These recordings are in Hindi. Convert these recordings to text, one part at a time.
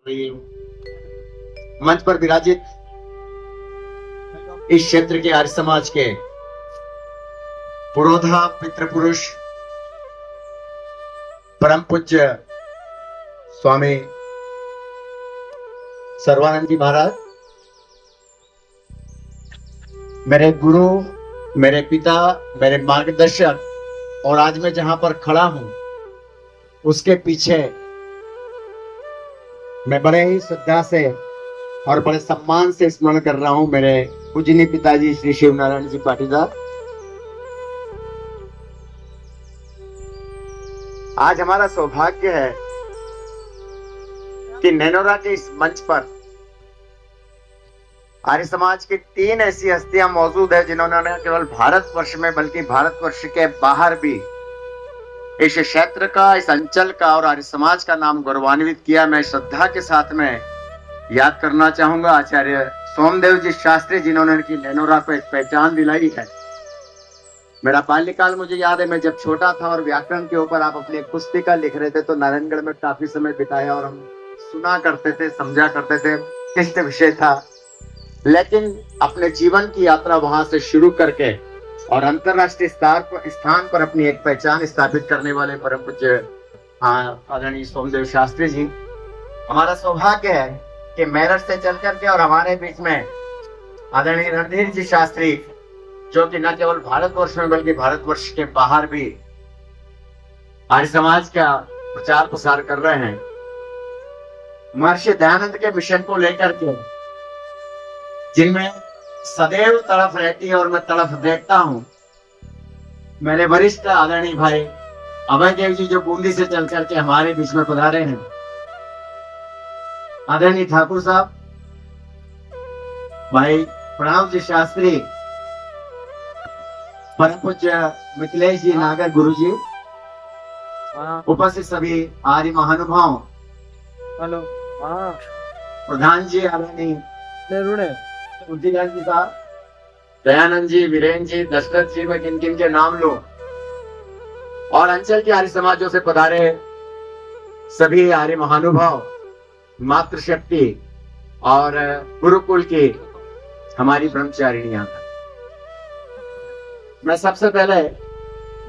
मंच पर विराजित इस क्षेत्र के आर्य समाज के पुरोधा पितृपुरुष परम पूज्य स्वामी सर्वानंद जी महाराज, मेरे गुरु, मेरे पिता, मेरे मार्गदर्शक, और आज मैं जहां पर खड़ा हूं उसके पीछे मैं बड़े ही श्रद्धा से और बड़े सम्मान से स्मरण कर रहा हूं मेरे पूजनीय पिताजी श्री शिव नारायण जी पाटीदार। आज हमारा सौभाग्य है कि नैनोरा के इस मंच पर आर्य समाज की 3 ऐसी हस्तियां मौजूद है जिन्होंने न केवल भारतवर्ष में बल्कि भारतवर्ष के बाहर भी इस क्षेत्र का, इस अंचल का और आर्य समाज का नाम गौरवान्वित किया। मैं श्रद्धा के साथ में याद करना चाहूंगा आचार्य सोमदेव जी शास्त्री, जिन्होंने इनकी नैनोरा को एक पहचान दिलाई है। मेरा बाल्यकाल मुझे याद है, मैं जब छोटा था और व्याकरण के ऊपर आप अपनी एक पुस्तिका लिख रहे थे तो नारायणगढ़ में काफी समय बिताया और हम सुना करते थे, समझा करते थे किस विषय था। लेकिन अपने जीवन की यात्रा वहां से शुरू करके और अंतरराष्ट्रीय स्थान पर अपनी एक पहचान स्थापित करने वाले परम पूज्य आदरणीय सोमदेव शास्त्री जी, हमारा सौभाग्य है कि मेरठ से चल करके और हमारे बीच में आदरणीय रणधीर जी शास्त्री, जो कि न केवल भारतवर्ष में बल्कि भारतवर्ष के बाहर भी आर्य समाज का प्रचार प्रसार कर रहे हैं। महर्षि दयानंद के मिशन को लेकर के जिनमें सदैव तड़फ रहती है और मैं तड़फ देखता हूं, मेरे वरिष्ठ आदरणीय भाई अभय देव जी जो बूंदी से चल करके हमारे बीच में पधारे हैं, आदरणीय ठाकुर साहब, भाई प्रणव जी शास्त्री, परम पूज्य मिथिलेश जी नागर गुरु जी, उपस्थित सभी आर्य महानुभाव, हेलो, प्रधान जी आदरणीय उज्जैन जी साहब, दयानंद जी, वीरेंद्र जी, दशरथ जी, मैं किन किन के नाम लूं, और अंचल के आर्य समाजों से पधारे सभी आर्य महानुभाव, मातृशक्ति और गुरुकुल की हमारी ब्रह्मचारिणियां। मैं सबसे पहले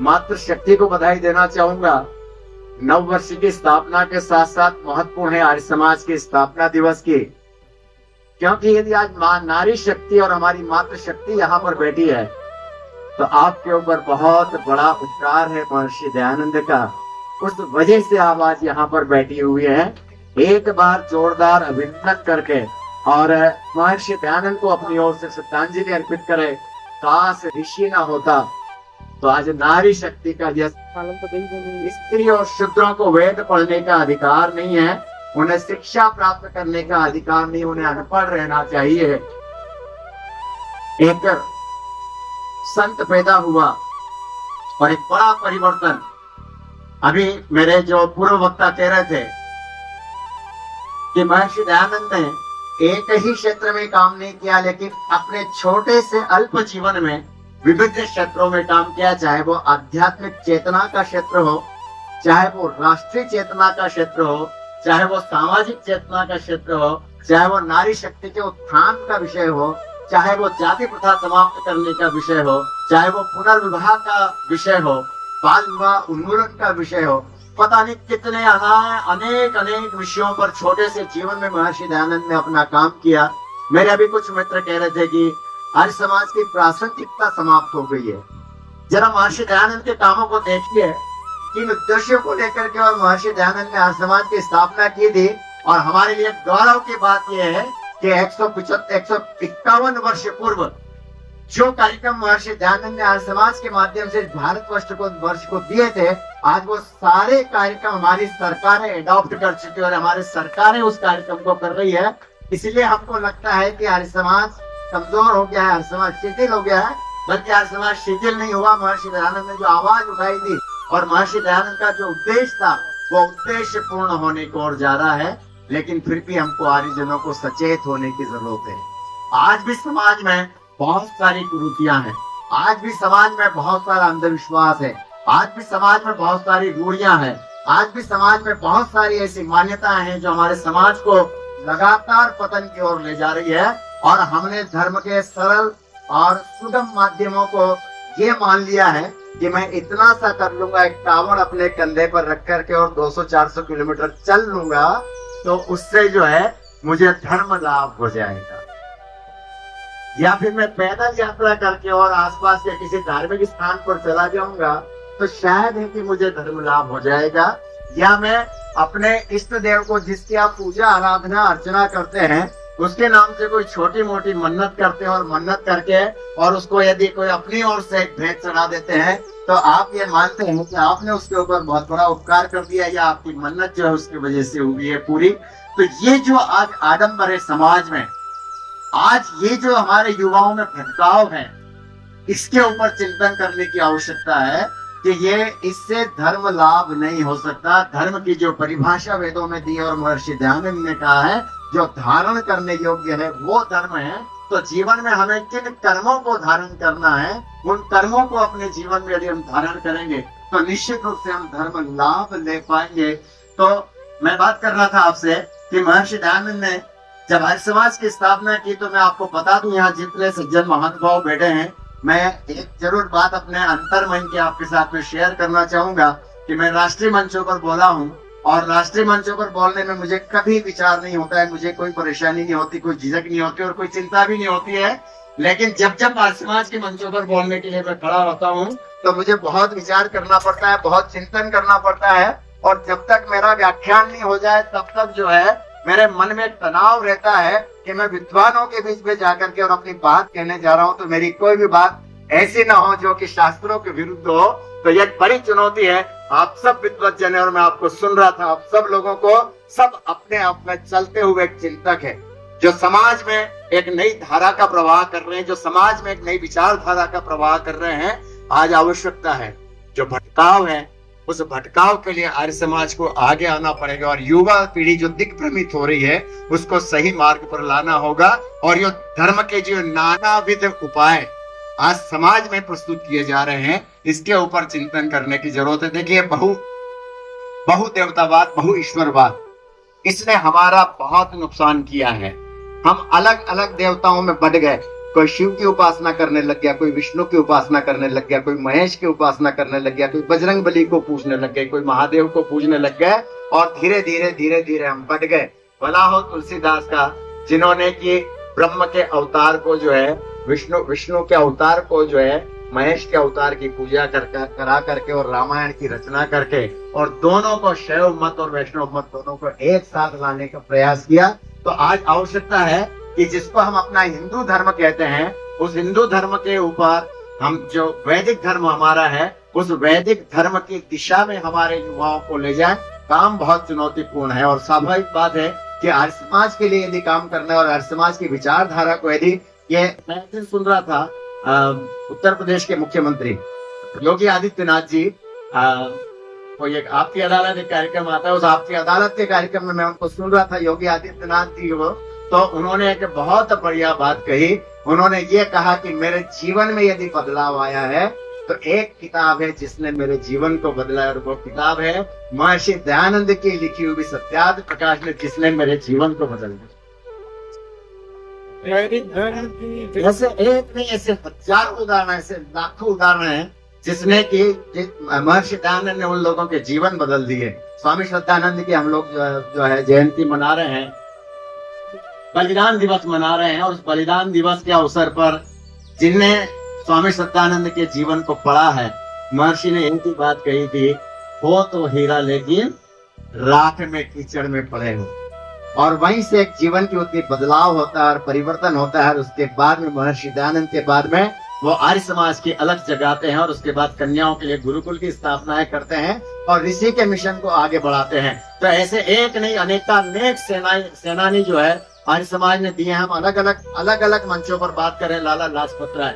मातृशक्ति को बधाई देना चाहूंगा। नववर्ष की स्थापना के साथ साथ महत्वपूर्ण है आर्य समाज की स्थापना दिवस की, क्योंकि यदि आज मां नारी शक्ति और हमारी मातृशक्ति यहाँ पर बैठी है तो आपके ऊपर बहुत बड़ा उपकार है महर्षि दयानंद का। उस वजह से आप आज यहाँ पर बैठी हुई है। एक बार जोरदार अभिनंदन करके और महर्षि दयानंद को अपनी ओर से श्रद्धांजलि अर्पित करें। काश ऋषि ना होता तो आज नारी शक्ति का स्त्री और शूद्रों को वेद पढ़ने का अधिकार नहीं है, उन्हें शिक्षा प्राप्त करने का अधिकार नहीं, उन्हें अनपढ़ रहना चाहिए। एक संत पैदा हुआ और एक बड़ा परिवर्तन। अभी मेरे जो पूर्व वक्ता कह रहे थे कि महर्षि दयानंद ने एक ही क्षेत्र में काम नहीं किया, लेकिन अपने छोटे से अल्प जीवन में विविध क्षेत्रों में काम किया, चाहे वो आध्यात्मिक चेतना का क्षेत्र हो, चाहे वो राष्ट्रीय चेतना का क्षेत्र हो, चाहे वो सामाजिक चेतना का क्षेत्र हो, चाहे वो नारी शक्ति के उत्थान का विषय हो, चाहे वो जाति प्रथा समाप्त करने का विषय हो, चाहे वो पुनर्विवाह का विषय हो, बाल विवाह उन्मूलन का विषय हो, पता नहीं कितने अनेक विषयों पर छोटे से जीवन में महर्षि दयानंद ने अपना काम किया। मेरे अभी कुछ मित्र कह रहे थे कि आर्य समाज की प्रासंगिकता समाप्त हो गई है। जरा महर्षि दयानंद के कामों को देखिए, किन उद्देश्यों को लेकर के और महर्षि दयानंद ने आर्य समाज की स्थापना की थी। और हमारे लिए गौरव की बात यह है कि 151 वर्ष पूर्व जो कार्यक्रम महर्षि दयानंद ने आर्य समाज के माध्यम से भारतवर्ष को दिए थे, आज वो सारे कार्यक्रम हमारी सरकारें एडॉप्ट कर चुकी है और हमारी सरकारें उस कार्यक्रम को कर रही है। इसलिए हमको लगता है कि आर्य समाज कमजोर हो गया है, आर्य समाज शिथिल हो गया है, बल्कि आर्य समाज शिथिल नहीं हुआ। महर्षि दयानंद ने जो आवाज उठाई थी और महर्षि दयानंद का जो उद्देश्य था वो उद्देश्य पूर्ण होने को और जा रहा है। लेकिन फिर भी हमको आर्यजनों को सचेत होने की जरूरत है। आज भी समाज में बहुत सारी कुरीतियां हैं, आज भी समाज में बहुत सारा अंधविश्वास है, आज भी समाज में बहुत सारी रूढ़ियां हैं, आज भी समाज में बहुत सारी ऐसी मान्यताएं हैं जो हमारे समाज को लगातार पतन की ओर ले जा रही है, और हमने धर्म के सरल और सुगम माध्यमों को ये मान लिया है कि मैं इतना सा कर लूंगा, एक कावड़ अपने कंधे पर रख करके और 200-400 किलोमीटर चल लूंगा, तो उससे जो है मुझे धर्म लाभ हो जाएगा। या फिर मैं पैदल यात्रा करके और आसपास के किसी धार्मिक स्थान पर चला जाऊंगा, तो शायद है कि मुझे धर्म लाभ हो जाएगा। या मैं अपने इष्ट देव को, जिसकी आप पूजा आराधना अर्चना करते हैं, उसके नाम से कोई छोटी मोटी मन्नत करते हैं, और मन्नत करके और उसको यदि कोई अपनी ओर से एक भेंट चढ़ा देते हैं, तो आप ये मानते हैं कि आपने उसके ऊपर बहुत बड़ा उपकार कर दिया, या आपकी मन्नत जो है उसकी वजह से हुई है पूरी। तो ये जो आज आडंबर है समाज में, आज ये जो हमारे युवाओं में भटकाव है, इसके ऊपर चिंतन करने की आवश्यकता है कि ये इससे धर्म लाभ नहीं हो सकता। धर्म की जो परिभाषा वेदों में दी और महर्षि दयानंद ने कहा है, जो धारण करने योग्य है वो धर्म है। तो जीवन में हमें किन कर्मों को धारण करना है, उन कर्मों को अपने जीवन में यदि हम धारण करेंगे तो निश्चित रूप से हम धर्म लाभ ले पाएंगे। तो मैं बात कर रहा था आपसे कि महर्षि दयानंद ने जब आर्य समाज की स्थापना की, तो मैं आपको बता दूं, यहाँ जितने सज्जन महानुभाव बैठे हैं, मैं एक जरूर बात अपने अंतर्मन की आपके साथ में शेयर करना चाहूंगा कि मैं राष्ट्रीय मंचों पर बोला हूँ, और राष्ट्रीय मंचों पर बोलने में मुझे कभी विचार नहीं होता है, मुझे कोई परेशानी नहीं होती, कोई झिझक नहीं होती और कोई चिंता भी नहीं होती है। लेकिन जब जब आर्य समाज के मंचों पर बोलने के लिए मैं खड़ा होता हूँ, तो मुझे बहुत विचार करना पड़ता है, बहुत चिंतन करना पड़ता है, और जब तक मेरा व्याख्यान नहीं हो जाए तब तक जो है मेरे मन में तनाव रहता है कि मैं विद्वानों के बीच में जाकर के और अपनी बात कहने जा रहा हूँ, तो मेरी कोई भी बात ऐसी ना हो जो कि शास्त्रों के विरुद्ध हो। तो यह बड़ी चुनौती है। आप सब विद्वज्जन है और मैं आपको सुन रहा था, आप सब लोगों को, सब अपने आप में चलते हुए एक चिंतक है, जो समाज में एक नई धारा का प्रवाह कर रहे हैं, जो समाज में एक नई विचारधारा का प्रवाह कर रहे हैं। आज आवश्यकता है, जो भटकाव है उस भटकाव के लिए आर्य समाज को आगे आना पड़ेगा, और युवा पीढ़ी जो दिग्भ्रमित हो रही है उसको सही मार्ग पर लाना होगा। और ये धर्म के जो नानाविध उपाय आज समाज में प्रस्तुत किए जा रहे हैं, इसके ऊपर चिंतन करने की जरूरत है। देखिए, बहु देवतावाद, बहु ईश्वरवाद, इसने हमारा बहुत नुकसान किया है। हम अलग अलग देवताओं में बढ़ गए। कोई शिव की उपासना करने लग गया, कोई विष्णु की उपासना करने लग गया, कोई महेश की उपासना करने लग गया, कोई बजरंग बली को पूजने लग गए, कोई महादेव को पूजने लग गए, और धीरे धीरे हम बढ़ गए। भला हो तुलसीदास का, जिन्होंने कि ब्रह्म के अवतार को जो है, विष्णु के अवतार को जो है, महेश के अवतार की पूजा करा करके और रामायण की रचना करके, और दोनों को, शैव मत और वैष्णव मत, दोनों को एक साथ लाने का प्रयास किया। तो आज आवश्यकता है कि जिसको हम अपना हिंदू धर्म कहते हैं, उस हिंदू धर्म के ऊपर हम, जो वैदिक धर्म हमारा है, उस वैदिक धर्म की दिशा में हमारे युवाओं को ले जाए। काम बहुत चुनौतीपूर्ण है, और स्वाभाविक बात है कि आर्य समाज के लिए यदि काम करना है और आर्य समाज की विचारधारा को यदि, ये मैं दिन सुन रहा था, उत्तर प्रदेश के मुख्यमंत्री योगी आदित्यनाथ जी, कोई एक आपकी अदालत एक कार्यक्रम आता है, उस आपकी अदालत के कार्यक्रम में मैं उनको सुन रहा था, योगी आदित्यनाथ जी को, तो उन्होंने एक बहुत बढ़िया बात कही। उन्होंने ये कहा कि मेरे जीवन में यदि बदलाव आया है तो एक किताब है जिसने मेरे जीवन को बदला है, और वो किताब है महर्षि दयानंद की लिखी हुई सत्यार्थ प्रकाश ने, जिसने मेरे जीवन को बदल दिया। ऐसे एक नहीं, ऐसे हजारों उदाहरण, ऐसे लाखों उदाहरण हैं जिसने कि महर्षि दयानंद ने उन लोगों के जीवन बदल दिए। स्वामी श्रद्धानंद की हम लोग जो है जयंती मना रहे हैं, बलिदान दिवस मना रहे हैं, और उस बलिदान दिवस के अवसर पर जिनने स्वामी श्रद्धानंद के जीवन को पढ़ा है, महर्षि ने एक ही बात कही थी, हो तो हीरा लेकिन राख में कीचड़ में पड़े हो। और वहीं से एक जीवन की उतनी बदलाव होता है और परिवर्तन होता है। उसके बाद में महर्षि दयानंद के बाद में वो आर्य समाज की अलग जगाते हैं, और उसके बाद कन्याओं के लिए गुरुकुल की स्थापनाएं करते हैं और ऋषि के मिशन को आगे बढ़ाते हैं। तो ऐसे एक नहीं, अनेक सेनानी जो है आर्य समाज ने दिए। हम अलग अलग मंचों पर बात करें, लाला लाजपत राय,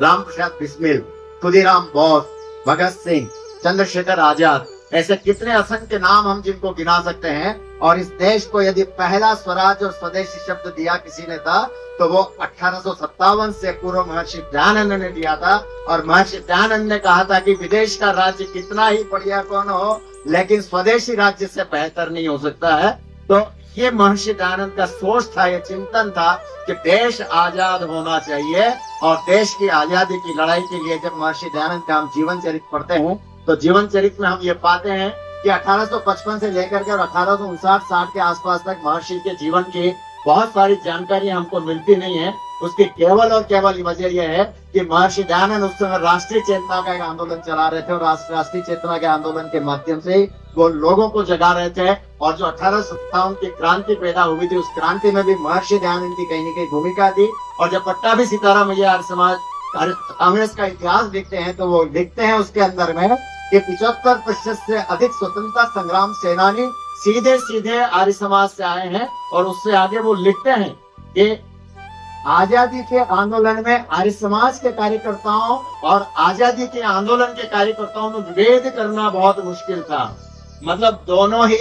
राम प्रसाद बिस्मिल, खुदीराम बोस, भगत सिंह, चंद्रशेखर आजाद, ऐसे कितने असंख्य नाम हम जिनको गिना सकते हैं। और इस देश को यदि पहला स्वराज और स्वदेशी शब्द दिया किसी ने था तो वो 1857 से पूर्व महर्षि दयानंद ने दिया था। और महर्षि दयानंद ने कहा था कि विदेश का राज्य कितना ही बढ़िया कौन हो, लेकिन स्वदेशी राज्य से बेहतर नहीं हो सकता है। तो ये महर्षि दयानंद का सोच था, ये चिंतन था कि देश आजाद होना चाहिए। और देश की आजादी की लड़ाई के लिए जब महर्षि दयानंद का हम जीवन चरित्र पढ़ते हैं तो जीवन चरित्र में हम ये पाते हैं कि 1855 से लेकर के और 1859-60 के आसपास तक महर्षि के जीवन की बहुत सारी जानकारी हमको मिलती नहीं है। उसकी केवल और केवल वजह यह है कि महर्षि दयानंद उस समय राष्ट्रीय चेतना का एक आंदोलन चला रहे थे और राष्ट्रीय चेतना के आंदोलन के माध्यम से वो लोगों को जगा रहे थे। और जो 1857 की क्रांति पैदा हुई थी, उस क्रांति में भी महर्षि दयानंद की कहीं न कहीं भूमिका थी। और जब पट्टाभी सीताराम आर्य समाज कांग्रेस का इतिहास लिखते हैं तो वो लिखते हैं उसके अंदर में कि 75% से अधिक स्वतंत्रता संग्राम सेनानी सीधे सीधे आर्य समाज से आए हैं। और उससे आगे वो लिखते हैं कि आजादी के आंदोलन में आर्य समाज के कार्यकर्ताओं और आजादी के आंदोलन के कार्यकर्ताओं में विभेद करना बहुत मुश्किल था। मतलब दोनों ही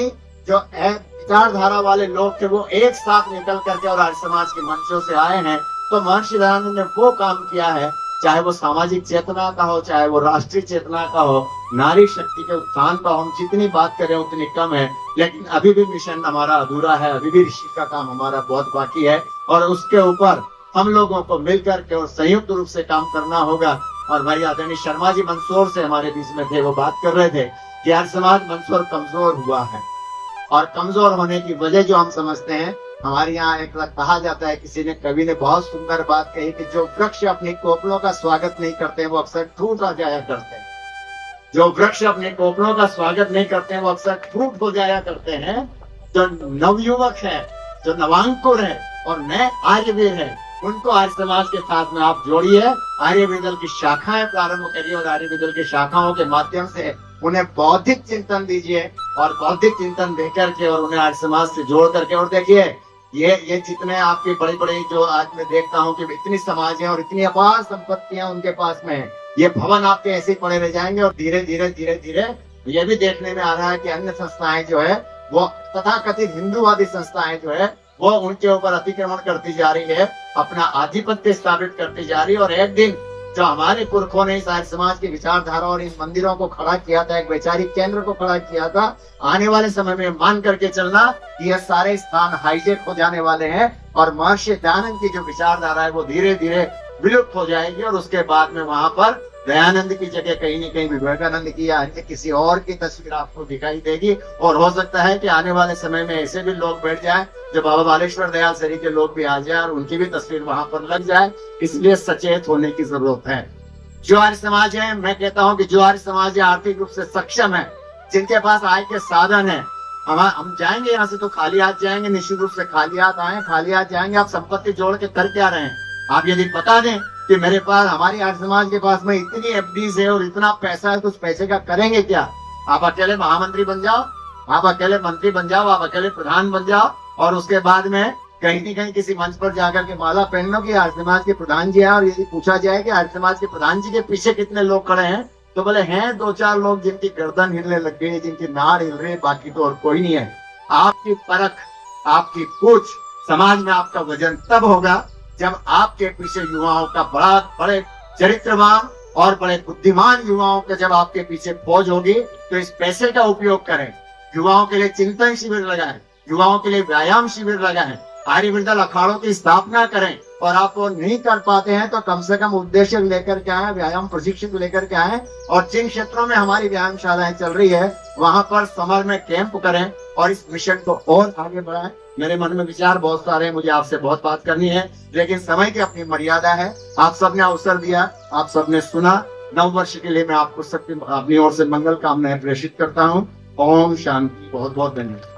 जो विचारधारा वाले लोग थे वो एक साथ निकल करके और आर्य समाज के मंचों से आए हैं। तो महर्षि दयानंद ने वो काम किया है, चाहे वो सामाजिक चेतना का हो, चाहे वो राष्ट्रीय चेतना का हो, नारी शक्ति के उत्थान का, हम जितनी बात करें उतनी कम है। लेकिन अभी भी मिशन हमारा अधूरा है, अभी भी ऋषि का काम हमारा बहुत बाकी है। और उसके ऊपर हम लोगों को मिलकर के और संयुक्त रूप से काम करना होगा। और हमारी आदरणीय शर्मा जी मंदसौर से हमारे बीच में थे, वो बात कर रहे थे कि आर्य समाज मंदसौर कमजोर हुआ है। और कमजोर होने की वजह जो हम समझते हैं, हमारे यहाँ एक कहा जाता है, किसी ने कवि ने बहुत सुंदर बात कही कि जो वृक्ष अपनी कोपलों का स्वागत नहीं करते वो अक्सर ठूट हो जाया करते हैं। जो वृक्ष अपने कोपलों का स्वागत नहीं करते हैं वो अक्सर ठूट हो जाया करते हैं। जो नवयुवक है, जो नवांकुर है और नए आर्यवीर है, उनको आर्य समाज के साथ में आप जोड़िए, आर्यविदल की शाखाएं प्रारंभ करिए और आर्यविदल की शाखाओं के माध्यम से उन्हें बौद्धिक चिंतन दीजिए। और बौद्धिक चिंतन देकर के और उन्हें आर्य समाज से जोड़ करके, और देखिए ये जितने आपके बड़े बड़े जो आज मैं देखता हूँ कि इतनी समाज है और इतनी अपार संपत्तियां उनके पास में है, ये भवन आपके ऐसे ही पड़े रह जाएंगे। और धीरे धीरे ये भी देखने में आ रहा है कि अन्य संस्थाएं जो है वो तथाकथित हिंदूवादी संस्थाएं जो है वो उनके ऊपर अतिक्रमण करती जा रही है, अपना आधिपत्य स्थापित करती जा रही है। और एक दिन जो हमारे पुरखों ने इस आर्य समाज की विचारधारा और इन मंदिरों को खड़ा किया था, एक वैचारिक केंद्र को खड़ा किया था, आने वाले समय में मान करके चलना कि यह सारे स्थान हाईजेक हो जाने वाले हैं और महर्षि दयानंद की जो विचारधारा है वो धीरे धीरे विलुप्त हो जाएगी। और उसके बाद में वहां पर दयानंद की जगह कहीं न कहीं विवेकानंद की या अन्य किसी और की तस्वीर आपको दिखाई देगी। और हो सकता है कि आने वाले समय में ऐसे भी लोग बैठ जाएं जो बाबा बालेश्वर दयाल सरी के लोग भी आ जाए और उनकी भी तस्वीर वहां पर लग जाए। इसलिए सचेत होने की जरूरत है। जो आर्य समाज है, मैं कहता हूं कि जो आर्य समाज आर्थिक रूप से सक्षम है, जिनके पास आय के साधन है, हम जाएंगे यहाँ से तो खाली हाथ जाएंगे, निश्चित रूप से खाली हाथ आए, खाली हाथ जाएंगे। आप संपत्ति जोड़ के कर क्या रहे हैं? आप यदि बता दें कि मेरे पास, हमारी आर्य समाज के पास में इतनी एफडीज है और इतना पैसा है, तो उस पैसे का करेंगे क्या? आप अकेले महामंत्री बन जाओ, आप अकेले मंत्री बन जाओ, आप अकेले प्रधान बन जाओ और उसके बाद में कहीं न कहीं किसी मंच पर जाकर के माला पहन लो कि आर्य समाज के प्रधान जी है। और यदि पूछा जाए कि आर्य समाज के प्रधान जी के पीछे कितने लोग खड़े हैं, तो बोले हैं 2-4 लोग जिनकी गर्दन हिलने लग गई, जिनकी नाड़ हिल रही, बाकी तो और कोई नहीं है। आपकी परख, आपकी पूछ समाज में आपका वजन तब होगा जब आपके पीछे युवाओं का बड़े चरित्रवान और बड़े बुद्धिमान युवाओं के जब आपके पीछे फौज होगी। तो इस पैसे का उपयोग करें, युवाओं के लिए चिंतन शिविर लगाएं, युवाओं के लिए व्यायाम शिविर लगाएं, आर्यविदल अखाड़ों की स्थापना करें। और आप वो नहीं कर पाते हैं तो कम से कम उद्देश्य लेकर के आए, व्यायाम प्रशिक्षण लेकर के आए। और जिन क्षेत्रों में हमारी व्यायामशालाएं चल रही है वहां पर समर में कैंप करें और इस मिशन को और आगे बढ़ाएं। मेरे मन में विचार बहुत सारे हैं, मुझे आपसे बहुत बात करनी है, लेकिन समय की अपनी मर्यादा है। आप सबने अवसर दिया, आप सबने सुना। नव वर्ष के लिए मैं आपको सबकी अपनी ओर से मंगल कामनाएं प्रेषित करता हूँ। ओम शांति। बहुत बहुत धन्यवाद।